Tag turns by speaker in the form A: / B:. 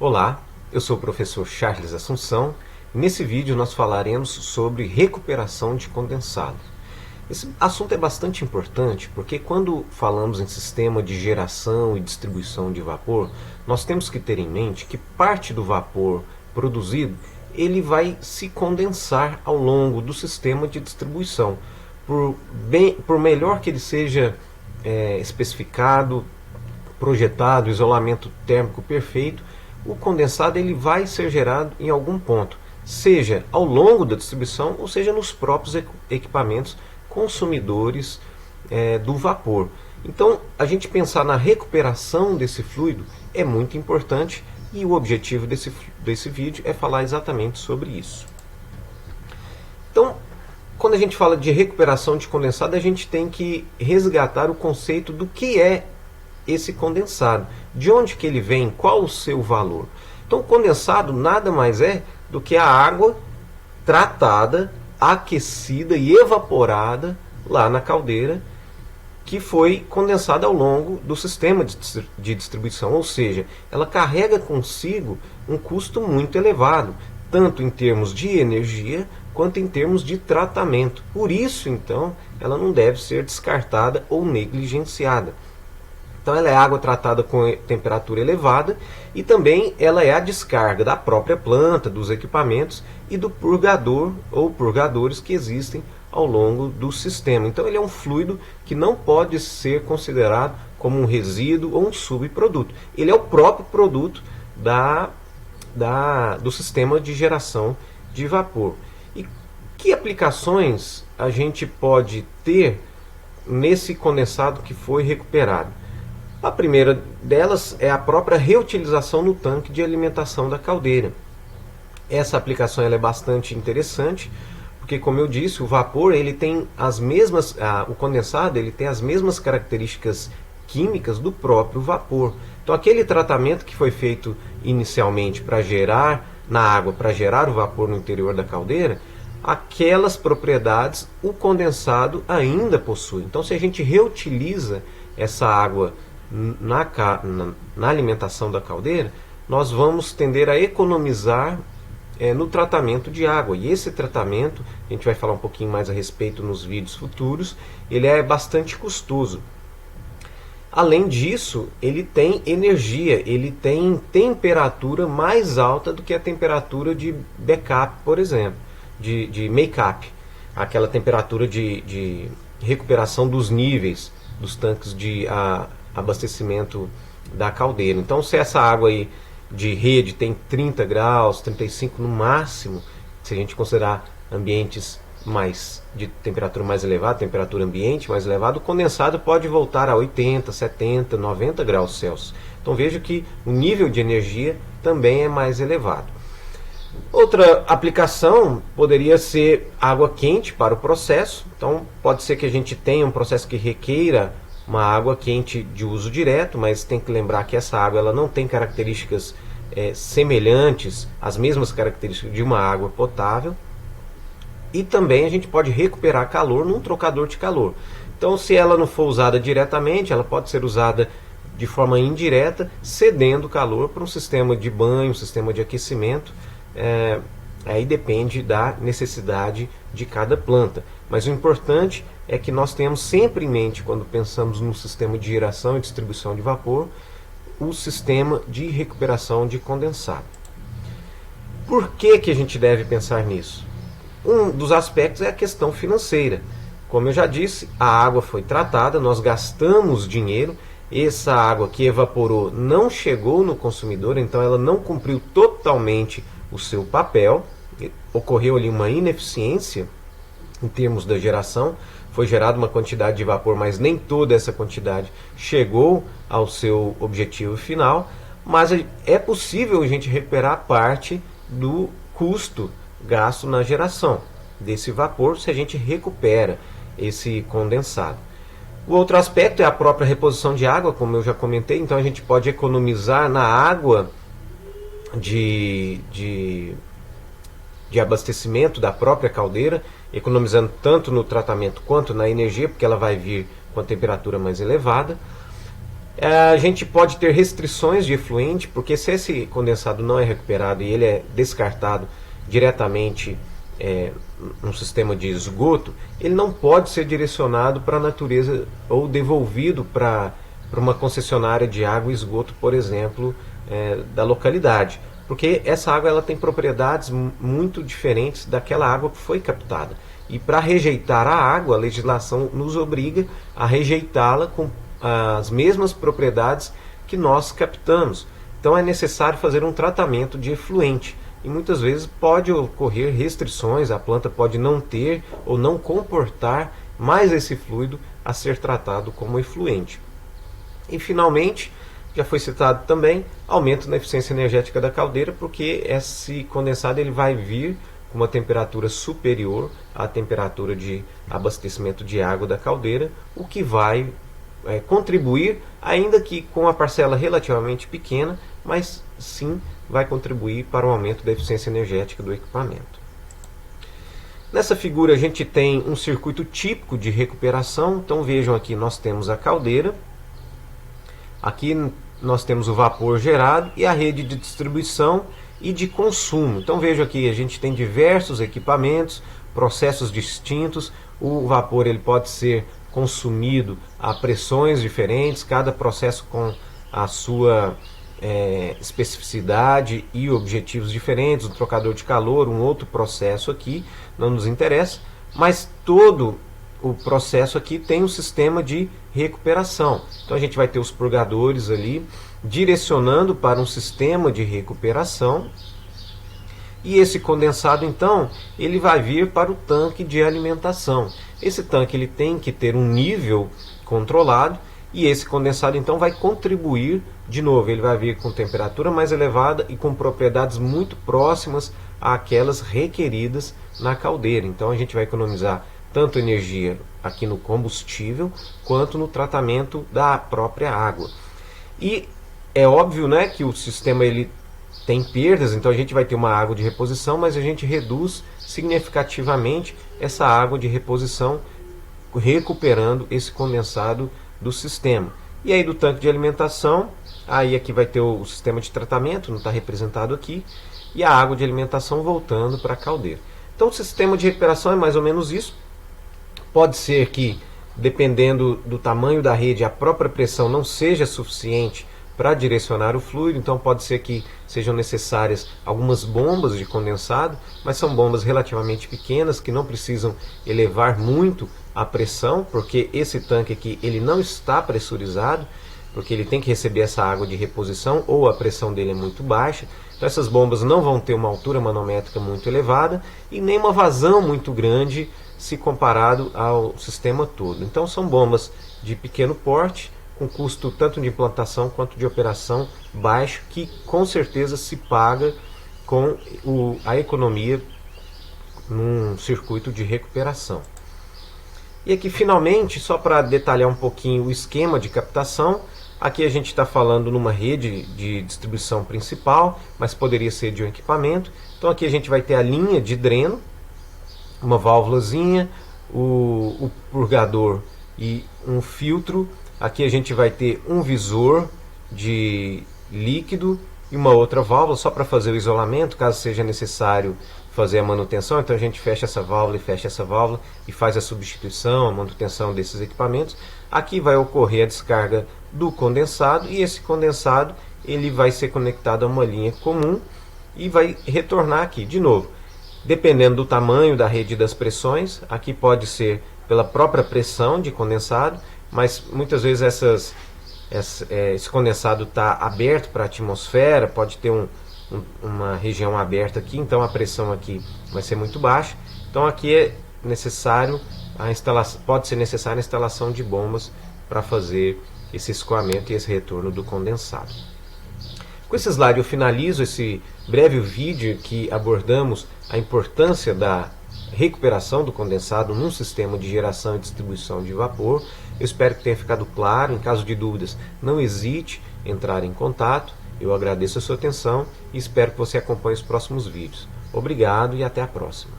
A: Olá, eu sou o professor Charles Assunção e nesse vídeo nós falaremos sobre recuperação de condensado. Esse assunto é bastante importante porque quando falamos em sistema de geração e distribuição de vapor, nós temos que ter em mente que parte do vapor produzido ele vai se condensar ao longo do sistema de distribuição. Por melhor que ele seja especificado, projetado, isolamento térmico perfeito, o condensado ele vai ser gerado em algum ponto, seja ao longo da distribuição ou seja nos próprios equipamentos consumidores do vapor. Então, a gente pensar na recuperação desse fluido é muito importante e o objetivo desse vídeo é falar exatamente sobre isso. Então, quando a gente fala de recuperação de condensado, a gente tem que resgatar o conceito do que é esse condensado, de onde que ele vem, qual o seu valor. Então o condensado nada mais é do que a água tratada, aquecida e evaporada lá na caldeira, que foi condensada ao longo do sistema de distribuição, ou seja, ela carrega consigo um custo muito elevado, tanto em termos de energia quanto em termos de tratamento. Por isso, então, ela não deve ser descartada ou negligenciada. Então ela é água tratada com temperatura elevada e também ela é a descarga da própria planta, dos equipamentos e do purgador ou purgadores que existem ao longo do sistema. Então ele é um fluido que não pode ser considerado como um resíduo ou um subproduto. Ele é o próprio produto do sistema de geração de vapor. E que aplicações a gente pode ter nesse condensado que foi recuperado? A primeira delas é a própria reutilização no tanque de alimentação da caldeira. Essa aplicação ela é bastante interessante, porque como eu disse, o vapor ele tem o condensado ele tem as mesmas características químicas do próprio vapor. Então aquele tratamento que foi feito inicialmente para gerar na água, para gerar o vapor no interior da caldeira, aquelas propriedades o condensado ainda possui. Então se a gente reutiliza essa água na alimentação da caldeira, nós vamos tender a economizar no tratamento de água. E esse tratamento, a gente vai falar um pouquinho mais a respeito nos vídeos futuros, ele é bastante custoso. Além disso, ele tem energia, ele tem temperatura mais alta do que a temperatura de backup, por exemplo, de make-up, aquela temperatura de recuperação dos níveis dos tanques de abastecimento da caldeira. Então se essa água aí de rede tem 30 graus, 35 no máximo, se a gente considerar ambientes de temperatura mais elevada, temperatura ambiente mais elevada, o condensado pode voltar a 80, 70, 90 graus Celsius. Então veja que o nível de energia também é mais elevado. Outra aplicação poderia ser água quente para o processo. Então pode ser que a gente tenha um processo que requeira uma água quente de uso direto, mas tem que lembrar que essa água ela não tem características semelhantes, as mesmas características de uma água potável. E também a gente pode recuperar calor num trocador de calor. Então se ela não for usada diretamente, ela pode ser usada de forma indireta, cedendo calor para um sistema de banho, um sistema de aquecimento. Aí depende da necessidade de cada planta. Mas o importante é que nós tenhamos sempre em mente, quando pensamos no sistema de geração e distribuição de vapor, o sistema de recuperação de condensado. Por que a gente deve pensar nisso? Um dos aspectos é a questão financeira. Como eu já disse, a água foi tratada, nós gastamos dinheiro, essa água que evaporou não chegou no consumidor, então ela não cumpriu totalmente o seu papel, ocorreu ali uma ineficiência em termos da geração, foi gerada uma quantidade de vapor, mas nem toda essa quantidade chegou ao seu objetivo final, mas é possível a gente recuperar parte do custo gasto na geração desse vapor se a gente recupera esse condensado. O outro aspecto é a própria reposição de água, como eu já comentei, então a gente pode economizar na água de abastecimento da própria caldeira, economizando tanto no tratamento quanto na energia, porque ela vai vir com a temperatura mais elevada. A gente pode ter restrições de efluente, porque se esse condensado não é recuperado e ele é descartado diretamente num sistema de esgoto, ele não pode ser direcionado para a natureza ou devolvido para uma concessionária de água e esgoto, por exemplo, da localidade. Porque essa água ela tem propriedades muito diferentes daquela água que foi captada. E para rejeitar a água, a legislação nos obriga a rejeitá-la com as mesmas propriedades que nós captamos. Então é necessário fazer um tratamento de efluente. E muitas vezes pode ocorrer restrições, a planta pode não ter ou não comportar mais esse fluido a ser tratado como efluente. E finalmente, já foi citado também, aumento na eficiência energética da caldeira, porque esse condensado ele vai vir com uma temperatura superior à temperatura de abastecimento de água da caldeira, o que vai contribuir, ainda que com uma parcela relativamente pequena, mas sim vai contribuir para o aumento da eficiência energética do equipamento. Nessa figura a gente tem um circuito típico de recuperação. Então vejam aqui, nós temos a caldeira, aqui nós temos o vapor gerado e a rede de distribuição e de consumo. Então vejam aqui, a gente tem diversos equipamentos, processos distintos. O vapor ele pode ser consumido a pressões diferentes, cada processo com a sua especificidade e objetivos diferentes. Um trocador de calor, um outro processo aqui, não nos interessa, mas todo o processo aqui tem um sistema de recuperação. Então a gente vai ter os purgadores ali direcionando para um sistema de recuperação, e esse condensado então ele vai vir para o tanque de alimentação. Esse tanque ele tem que ter um nível controlado, e esse condensado então vai contribuir, de novo, ele vai vir com temperatura mais elevada e com propriedades muito próximas àquelas requeridas na caldeira. Então a gente vai economizar tanto energia aqui no combustível quanto no tratamento da própria água. E é óbvio, né, que o sistema ele tem perdas, então a gente vai ter uma água de reposição, mas a gente reduz significativamente essa água de reposição, recuperando esse condensado do sistema. E aí do tanque de alimentação, aí aqui vai ter o sistema de tratamento, não está representado aqui, e a água de alimentação voltando para a caldeira. Então o sistema de recuperação é mais ou menos isso. Pode ser que, dependendo do tamanho da rede, a própria pressão não seja suficiente para direcionar o fluido, então pode ser que sejam necessárias algumas bombas de condensado, mas são bombas relativamente pequenas que não precisam elevar muito a pressão, porque esse tanque aqui ele não está pressurizado, porque ele tem que receber essa água de reposição ou a pressão dele é muito baixa. Então essas bombas não vão ter uma altura manométrica muito elevada e nem uma vazão muito grande se comparado ao sistema todo. Então são bombas de pequeno porte, com custo tanto de implantação quanto de operação baixo, que com certeza se paga com a economia num circuito de recuperação. E aqui finalmente, só para detalhar um pouquinho o esquema de captação, aqui a gente está falando numa rede de distribuição principal, mas poderia ser de um equipamento. Então aqui a gente vai ter a linha de dreno, uma válvulazinha, o purgador e um filtro. Aqui a gente vai ter um visor de líquido e uma outra válvula só para fazer o isolamento, caso seja necessário fazer a manutenção. Então a gente fecha essa válvula e fecha essa válvula e faz a substituição, a manutenção desses equipamentos. Aqui vai ocorrer a descarga do condensado, e esse condensado ele vai ser conectado a uma linha comum e vai retornar aqui de novo. Dependendo do tamanho da rede das pressões, aqui pode ser pela própria pressão de condensado, mas muitas vezes esse condensado está aberto para a atmosfera, pode ter uma região aberta aqui, então a pressão aqui vai ser muito baixa. Então aqui é necessário pode ser necessária a instalação de bombas para fazer esse escoamento e esse retorno do condensado. Com esse slide eu finalizo esse breve vídeo que abordamos a importância da recuperação do condensado num sistema de geração e distribuição de vapor. Eu espero que tenha ficado claro. Em caso de dúvidas, não hesite em entrar em contato. Eu agradeço a sua atenção e espero que você acompanhe os próximos vídeos. Obrigado e até a próxima.